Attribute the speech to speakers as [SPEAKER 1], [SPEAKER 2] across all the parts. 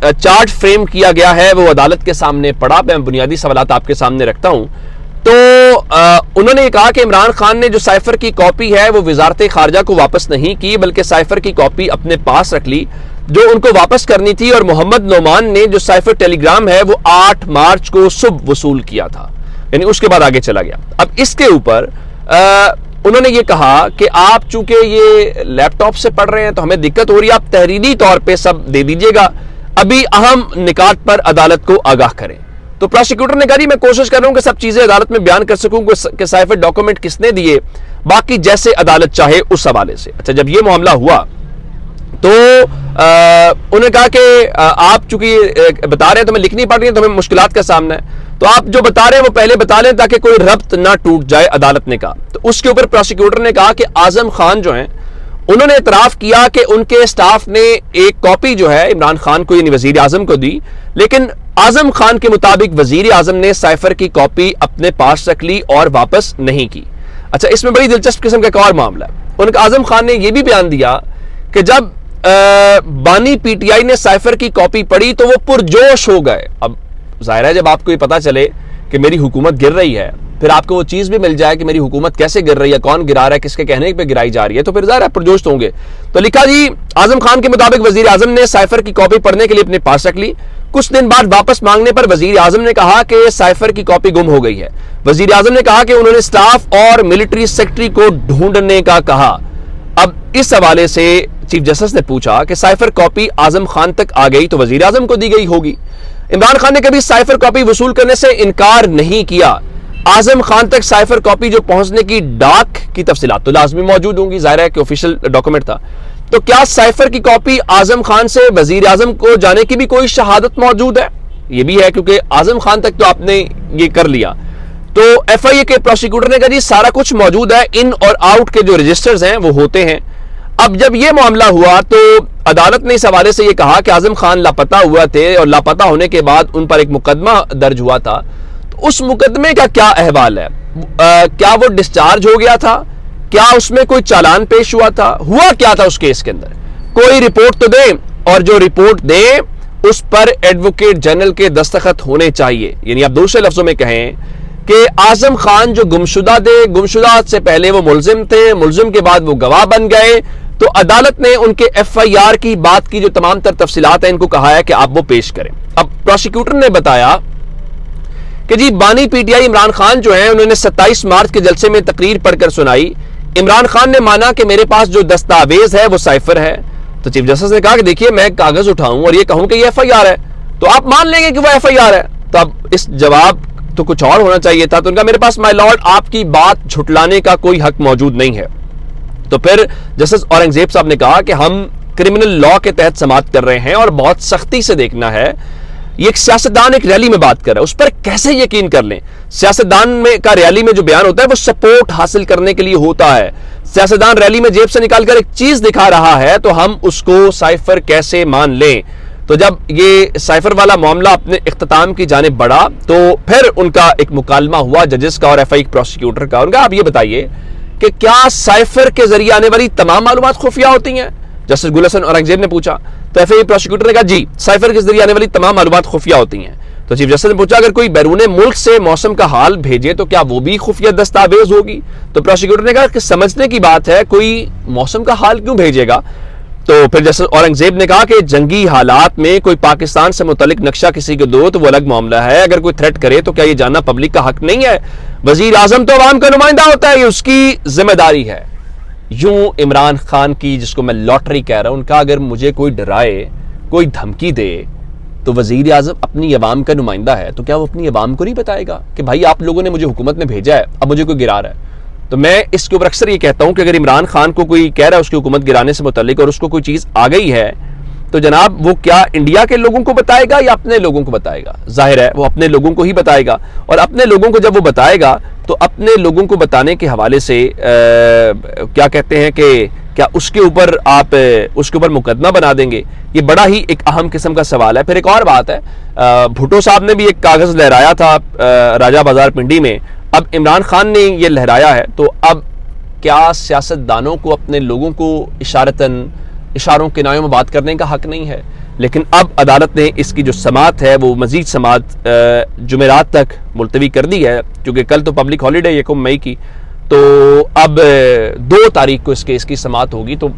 [SPEAKER 1] Charge frame کیا گیا ہے وہ عدالت کے سامنے پڑا. میں بنیادی سوالات آپ کے سامنے رکھتا ہوں. تو انہوں نے یہ کہا کہ عمران خان نے جو سائفر کی کاپی ہے وہ وزارت خارجہ کو واپس نہیں کی بلکہ سائفر کی کاپی اپنے پاس رکھ لی جو ان کو واپس کرنی تھی, اور محمد نعمان نے جو سائفر ٹیلی گرام ہے وہ 8 مارچ کو صبح وصول کیا تھا, یعنی اس کے بعد آگے چلا گیا. اب اس کے اوپر انہوں نے یہ کہا کہ آپ چونکہ یہ لیپ ٹاپ سے پڑھ رہے ہیں تو ہمیں دقت ہو رہی ہے, آپ تحریری طور پہ سب دے دیجئے گا, ابھی اہم نکات پر عدالت کو آگاہ کریں. تو پروسیکیوٹر نے کہا جی میں کوشش کر رہا ہوں کہ سب چیزیں عدالت میں بیان کر سکوں کہ سائفر ڈاکومنٹ کس نے دیے, باقی جیسے عدالت چاہے اس حوالے سے. اچھا, جب یہ معاملہ ہوا تو انہوں نے کہا کہ آپ چونکہ بتا رہے ہیں تو میں لکھ نہیں پڑ رہی ہیں تو ہمیں مشکلات کا سامنا ہے, تو آپ جو بتا رہے ہیں وہ پہلے بتا لیں تاکہ کوئی ربط نہ ٹوٹ جائے, عدالت نے کہا. تو اس کے اوپر پروسیکیوٹر نے کہا کہ اعظم خان جو ہیں انہوں نے اعتراف کیا کہ ان کے سٹاف نے ایک کاپی جو ہے عمران خان کو یعنی وزیر اعظم کو دی, لیکن اعظم خان کے مطابق وزیر اعظم نے سائفر کی کاپی اپنے پاس رکھ لی اور واپس نہیں کی. اچھا, اس میں بڑی دلچسپ قسم کا ایک اور معاملہ ہے. ان کا اعظم خان نے یہ بھی بیان دیا کہ جب بانی پی ٹی آئی نے سائفر کی کاپی پڑھی تو وہ پرجوش ہو گئے. اب ظاہر ہے جب آپ کو یہ پتا چلے کہ میری حکومت گر رہی ہے, پھر آپ کو وہ چیز بھی مل جائے کہ میری حکومت کیسے گر رہی ہے, کون گرا رہا ہے, کس کے کہنے پہ گرائی جا رہی ہے, تو پھر ظاہر ہے پرجوش ہوں گے. تو لکھا جی اعظم خان کے مطابق وزیر اعظم نے سائفر کی کاپی پڑھنے کے لیے اپنے پاس رکھ لی. کچھ دن بعد واپس مانگنے پر وزیر اعظم نے کہا کہ سائفر کی کاپی گم ہو گئی ہے. وزیر اعظم نے کہا کہ انہوں نے سٹاف اور ملٹری سیکرٹری کو ڈھونڈنے کا کہا. اب اس حوالے سے چیف جسٹس نے پوچھا کہ سائفر کاپی اعظم خان تک آ گئی تو وزیر اعظم کو دی گئی ہوگی. عمران خان نے کبھی سائفر کاپی وصول کرنے سے انکار نہیں کیا. اعظم خان تک سائفر کاپی جو پہنچنے کی ڈاک کی تفصیلات تو لازمی موجود ہوں گی, ظاہر ہے کہ آفیشیل ڈاکومنٹ تھا. تو کیا سائفر کی کاپی اعظم خان سے وزیر اعظم کو جانے کی بھی کوئی شہادت موجود ہے؟ یہ بھی ہے کیونکہ اعظم خان تک تو آپ نے یہ کر لیا. تو ایف آئی اے کے پروسیکیوٹر نے کہا جی سارا کچھ موجود ہے, ان اور آؤٹ کے جو رجسٹرز ہیں وہ ہوتے ہیں. اب جب یہ معاملہ ہوا تو عدالت نے اس حوالے سے یہ کہا کہ اعظم خان لاپتہ ہوا تھے اور لاپتہ ہونے کے بعد ان پر ایک مقدمہ درج ہوا تھا. تو اس مقدمے کا کیا احوال ہے؟ کیا وہ ڈسچارج ہو گیا تھا؟ کیا اس میں کوئی چالان پیش ہوا تھا؟ ہوا کیا تھا اس کیس کے اندر؟ کوئی رپورٹ تو دیں, اور جو رپورٹ دیں اس پر ایڈوکیٹ جنرل کے دستخط ہونے چاہیے. یعنی آپ دوسرے لفظوں میں کہیں کہ اعظم خان جو گمشدہ تھے, گمشدہ سے پہلے وہ ملزم تھے, ملزم کے بعد وہ گواہ بن گئے, تو عدالت نے ان کے ایف آئی آر کی بات کی جو تمام تر تفصیلات ہیں ان کو کہا ہے کہ آپ وہ پیش کریں. اب پروسیکیوٹر نے بتایا کہ جی بانی P T I Imran Khan جو ہیں انہوں نے 27 مارچ کے جلسے میں تقریر پڑھ کر سنائی. عمران خان نے مانا کہ میرے پاس جو دستاویز ہے وہ سائفر ہے. تو چیف جسٹس نے کہا کہ دیکھیے میں کاغذ اٹھاؤں اور یہ کہوں کہ یہ ایف آئی آر ہے تو آپ مان لیں گے کہ وہ ایف آئی آر ہے. تو اب اس جواب تو کچھ اور ہونا چاہیے تھا. تو ان کا میرے پاس مائی لارڈ آپ کی بات جھٹلانے کا کوئی حق موجود نہیں ہے. تو پھر جسٹس اورنگزیب صاحب نے کہا کہ ہم کرمنل لا کے تحت سماعت کر رہے ہیں اور بہت سختی سے دیکھنا ہے. یہ ایک سیاستدان ایک ریلی میں بات کر رہا ہے, اس پر کیسے یقین کر لیں؟ سیاستدان میں کا ریلی میں جو بیان ہوتا ہے وہ سپورٹ حاصل کرنے کے لیے ہوتا ہے. سیاستدان ریلی میں جیب سے نکال کر ایک چیز دکھا رہا ہے تو ہم اس کو سائفر کیسے مان لیں؟ تو جب یہ سائفر والا معاملہ اپنے اختتام کی جانب بڑھا تو پھر ان کا ایک مکالمہ ہوا ججز کا اور ایف آئی پروسیکیوٹر کا. ان کا آپ یہ بتائیے کہ کیا سائفر کے ذریعے آنے والی تمام معلومات خفیہ ہوتی ہیں؟ جسٹس گل حسن اورنگزیب نے پوچھا. تو ایف آئی پروسیکیوٹر نے کہا جی سائفر کے ذریعے آنے والی تمام معلومات خفیہ ہوتی ہیں. تو چیف جسٹس نے پوچھا اگر کوئی بیرون ملک سے موسم کا حال بھیجے تو کیا وہ بھی خفیہ دستاویز ہوگی؟ تو پروسیکیوٹر نے کہا کہ سمجھنے کی بات ہے, کوئی موسم کا حال کیوں بھیجے گا؟ تو پھر جسٹس اورنگزیب نے کہا کہ جنگی حالات میں کوئی پاکستان سے متعلق نقشہ کسی کو دو تو وہ الگ معاملہ ہے, اگر کوئی تھریٹ کرے تو کیا یہ جاننا پبلک کا حق نہیں ہے؟ وزیر اعظم تو عوام کا نمائندہ ہوتا ہے, یہ اس کی ذمہ داری ہے. یوں عمران خان کی, جس کو میں لاٹری کہہ رہا ہوں, ان کا اگر مجھے کوئی ڈرائے, کوئی دھمکی دے تو وزیر اعظم اپنی عوام کا نمائندہ ہے, تو کیا وہ اپنی عوام کو نہیں بتائے گا کہ بھائی آپ لوگوں نے مجھے حکومت میں بھیجا ہے, اب مجھے کوئی گرا رہا ہے؟ تو میں اس کے اوپر اکثر یہ کہتا ہوں کہ اگر عمران خان کو کوئی کہہ رہا ہے اس کی حکومت گرانے سے متعلق اور اس کو کوئی چیز آ گئی ہے تو جناب وہ کیا انڈیا کے لوگوں کو بتائے گا یا اپنے لوگوں کو بتائے گا؟ ظاہر ہے وہ اپنے لوگوں کو ہی بتائے گا, اور اپنے لوگوں کو جب وہ بتائے گا تو اپنے لوگوں کو بتانے کے حوالے سے کیا کہتے ہیں کہ کیا اس کے اوپر آپ اس کے اوپر مقدمہ بنا دیں گے؟ یہ بڑا ہی ایک اہم قسم کا سوال ہے. پھر ایک اور بات ہے, بھٹو صاحب نے بھی ایک کاغذ لہرایا تھا راجہ بازار پنڈی میں, اب عمران خان نے یہ لہرایا ہے, تو اب کیا سیاست دانوں کو اپنے لوگوں کو اشارتاً اشاروں کنایوں میں بات کرنے کا حق نہیں ہے، لیکن اب عدالت نے اس کی جو سماعت ہے وہ مزید سماعت جمعرات تک ملتوی کر دی ہے، کیونکہ کل تو پبلک ہالیڈے 1 مئی کی، تو اب 2 تاریخ کو اس کیس کی سماعت ہوگی. تو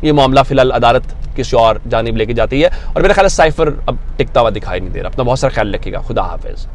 [SPEAKER 1] یہ معاملہ فی الحال عدالت کسی اور جانب لے کے جاتی ہے، اور میرا خیال ہے سائفر اب ٹکتا ہوا دکھائی نہیں دے رہا. اپنا بہت سارا خیال رکھیے گا. خدا حافظ.